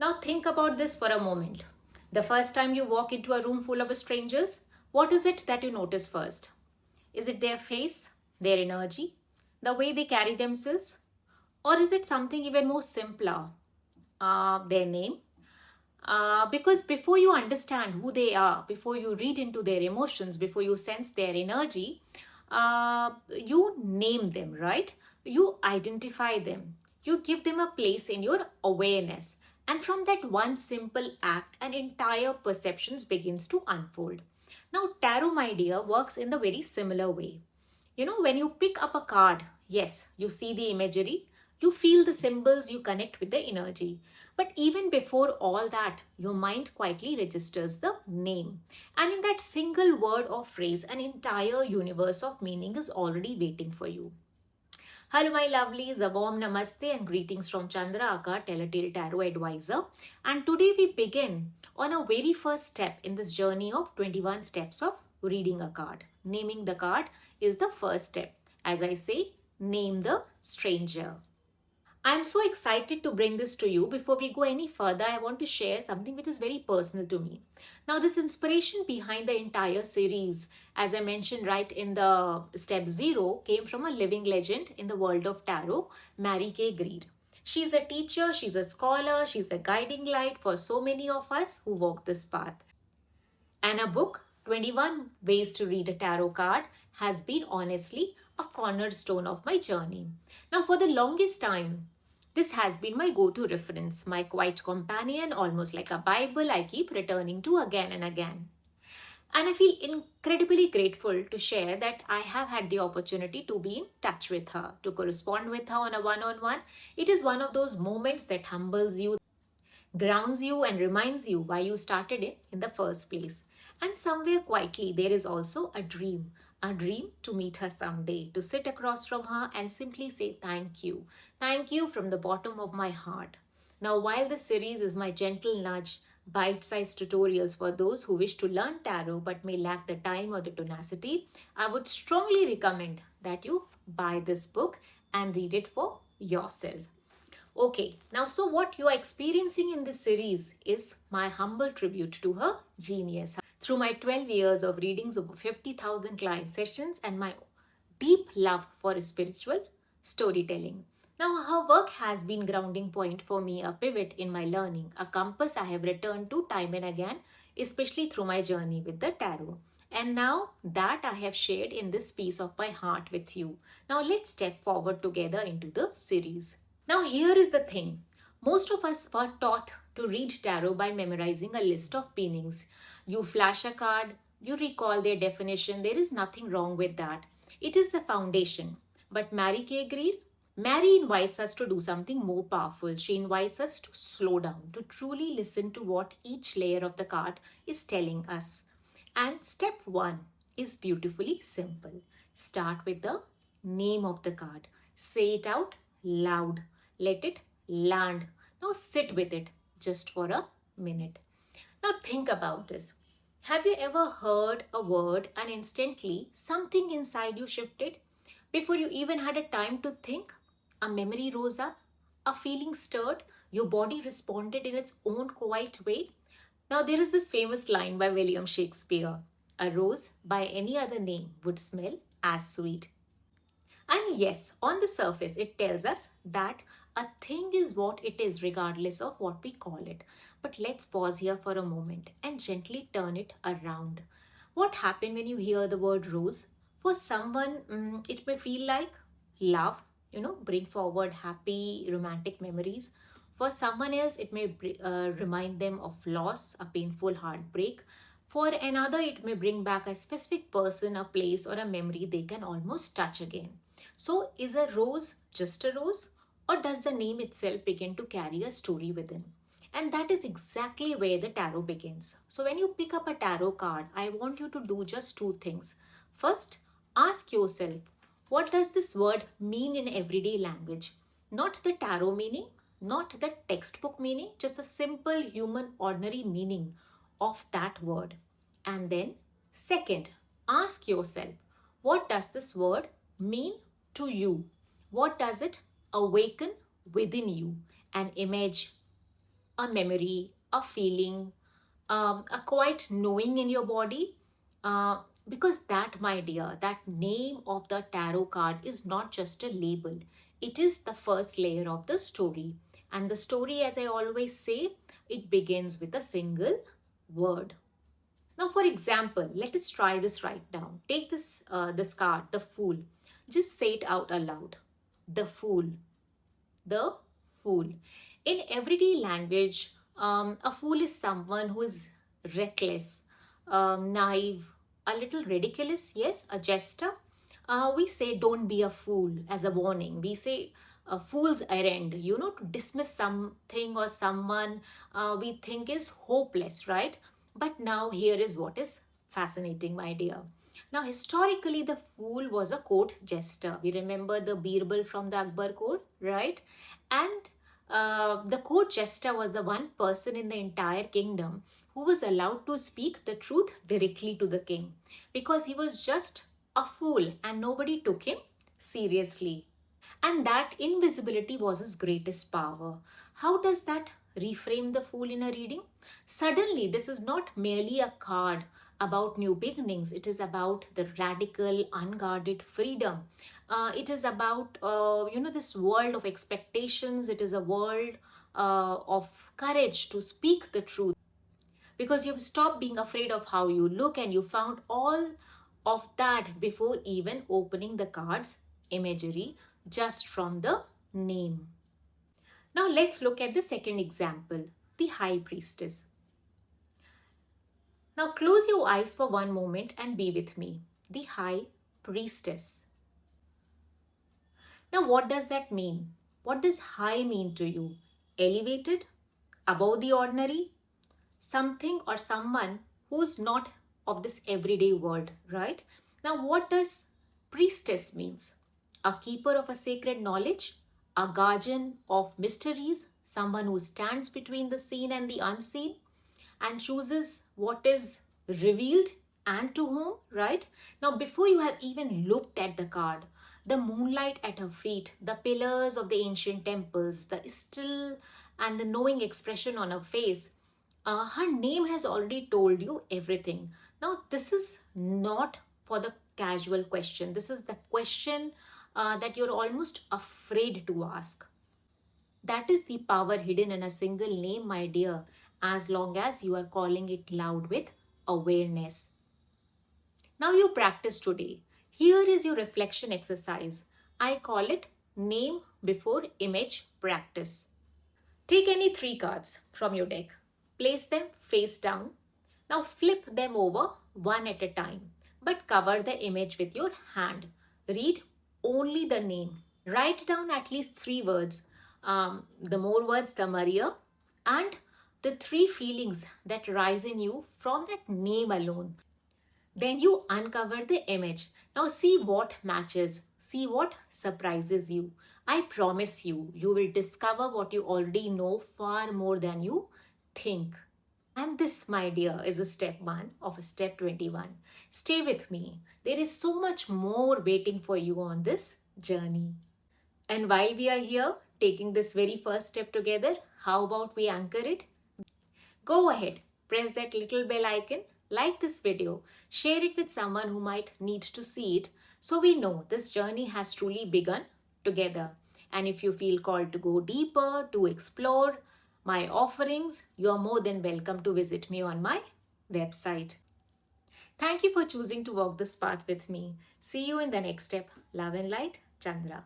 Now think about this for a moment. The first time you walk into a room full of strangers, what is it that you notice first? Is it their face, their energy, the way they carry themselves? Or is it something even more simpler? Their name? Because before you understand who they are, before you read into their emotions, before you sense their energy, you name them, right? You identify them. You give them a place in your awareness. And from that one simple act, an entire perceptions begins to unfold. Now, tarot, my dear, works in the very similar way. When you pick up a card, yes, you see the imagery, you feel the symbols, you connect with the energy. But even before all that, your mind quietly registers the name. And in that single word or phrase, an entire universe of meaning is already waiting for you. Hello, my lovelies. A warm namaste and greetings from Chandra, Tellataletarot advisor. And today we begin on our very first step in this journey of 21 steps of reading a card. Naming the card is the first step. As I say, name the stranger. I'm so excited to bring this to you. Before we go any further, I want to share something which is very personal to me. Now, this inspiration behind the entire series, as I mentioned right in the step 0, came from a living legend in the world of tarot, Mary K. Greer. She's a teacher, she's a scholar, she's a guiding light for so many of us who walk this path. And her book, 21 Ways to Read a Tarot Card, has been honestly a cornerstone of my journey. Now, for the longest time, this has been my go-to reference, my quiet companion, almost like a Bible I keep returning to again and again. And I feel incredibly grateful to share that I have had the opportunity to be in touch with her, to correspond with her on a one-on-one. It is one of those moments that humbles you, grounds you, and reminds you why you started it in the first place. And somewhere quietly, there is also a dream to meet her someday, to sit across from her and simply say thank you. Thank you from the bottom of my heart. Now, while this series is my gentle nudge, bite-sized tutorials for those who wish to learn tarot but may lack the time or the tenacity, I would strongly recommend that you buy this book and read it for yourself. Okay, now so what you are experiencing in this series is my humble tribute to her genius. Through my 12 years of readings, over 50,000 client sessions, and my deep love for spiritual storytelling. Now, her work has been grounding point for me, a pivot in my learning, a compass I have returned to time and again, especially through my journey with the tarot. And now that I have shared in this piece of my heart with you. Now let's step forward together into the series. Now here is the thing. Most of us were taught to read tarot by memorizing a list of meanings. You flash a card, you recall their definition. There is nothing wrong with that. It is the foundation. But Mary invites us to do something more powerful. She invites us to slow down, to truly listen to what each layer of the card is telling us. And step 1 is beautifully simple. Start with the name of the card. Say it out loud. Let it land. Now sit with it just for a minute. Now think about this. Have you ever heard a word and instantly something inside you shifted? Before you even had a time to think, a memory rose up, a feeling stirred, your body responded in its own quiet way. Now there is this famous line by William Shakespeare, "A rose by any other name would smell as sweet." And yes, on the surface, it tells us that a thing is what it is regardless of what we call it. But let's pause here for a moment and gently turn it around. What happened when you hear the word rose? For someone, it may feel like love, bring forward happy romantic memories. For someone else, it may remind them of loss, a painful heartbreak. For another, it may bring back a specific person, a place, or a memory they can almost touch again. So is a rose just a rose, or does the name itself begin to carry a story within? And that is exactly where the tarot begins. So when you pick up a tarot card, I want you to do just 2 things. First, ask yourself, what does this word mean in everyday language? Not the tarot meaning, not the textbook meaning, just the simple human ordinary meaning of that word. And then second, ask yourself, what does this word mean to you? What does it awaken within you? An image, a memory, a feeling, a quiet knowing in your body. Because that, my dear, that name of the tarot card is not just a label, it is the first layer of the story. And the story, as I always say, it begins with a single word. Now, for example, let us try this right now. Take this card, the Fool. Just say it out aloud. The Fool. The Fool. In everyday language, a fool is someone who is reckless, naive, a little ridiculous, yes, a jester. We say don't be a fool as a warning. We say a fool's errand, to dismiss something or someone we think is hopeless, right? But now here is what is fascinating, my dear. Now, historically, the fool was a court jester. We remember the Birbal from the Akbar court, right? And the court jester was the one person in the entire kingdom who was allowed to speak the truth directly to the king, because he was just a fool and nobody took him seriously. And that invisibility was his greatest power. How does that reframe the fool in a reading? Suddenly, this is not merely a card about new beginnings. It is about the radical, unguarded freedom. It is about, this world of expectations. It is a world of courage to speak the truth. Because you've stopped being afraid of how you look and you found all of that before even opening the card's imagery just from the name. Now let's look at the second example, the High Priestess. Now close your eyes for one moment and be with me. The High Priestess. Now what does that mean? What does high mean to you? Elevated? Above the ordinary? Something or someone who's not of this everyday world, right? Now what does priestess means? A keeper of a sacred knowledge? A guardian of mysteries? Someone who stands between the seen and the unseen and chooses what is revealed and to whom, right? Now, before you have even looked at the card, the moonlight at her feet, the pillars of the ancient temples, the still and the knowing expression on her face, her name has already told you everything. Now, this is not for the casual question. This is the question that you're almost afraid to ask. That is the power hidden in a single name, my dear, as long as you are calling it loud with awareness. Now you practice today. Here is your reflection exercise. I call it name before image practice. Take any 3 cards from your deck. Place them face down. Now flip them over one at a time, but cover the image with your hand. Read only the name. Write down at least 3 words. The more words, the merrier. And the 3 feelings that rise in you from that name alone. Then you uncover the image. Now see what matches. See what surprises you. I promise you, you will discover what you already know far more than you think. And this, my dear, is a step 1 of a step 21. Stay with me. There is so much more waiting for you on this journey. And while we are here, taking this very first step together, how about we anchor it? Go ahead, press that little bell icon, like this video, share it with someone who might need to see it, so we know this journey has truly begun together. And if you feel called to go deeper, to explore my offerings, you are more than welcome to visit me on my website. Thank you for choosing to walk this path with me. See you in the next step. Love and light, Chandra.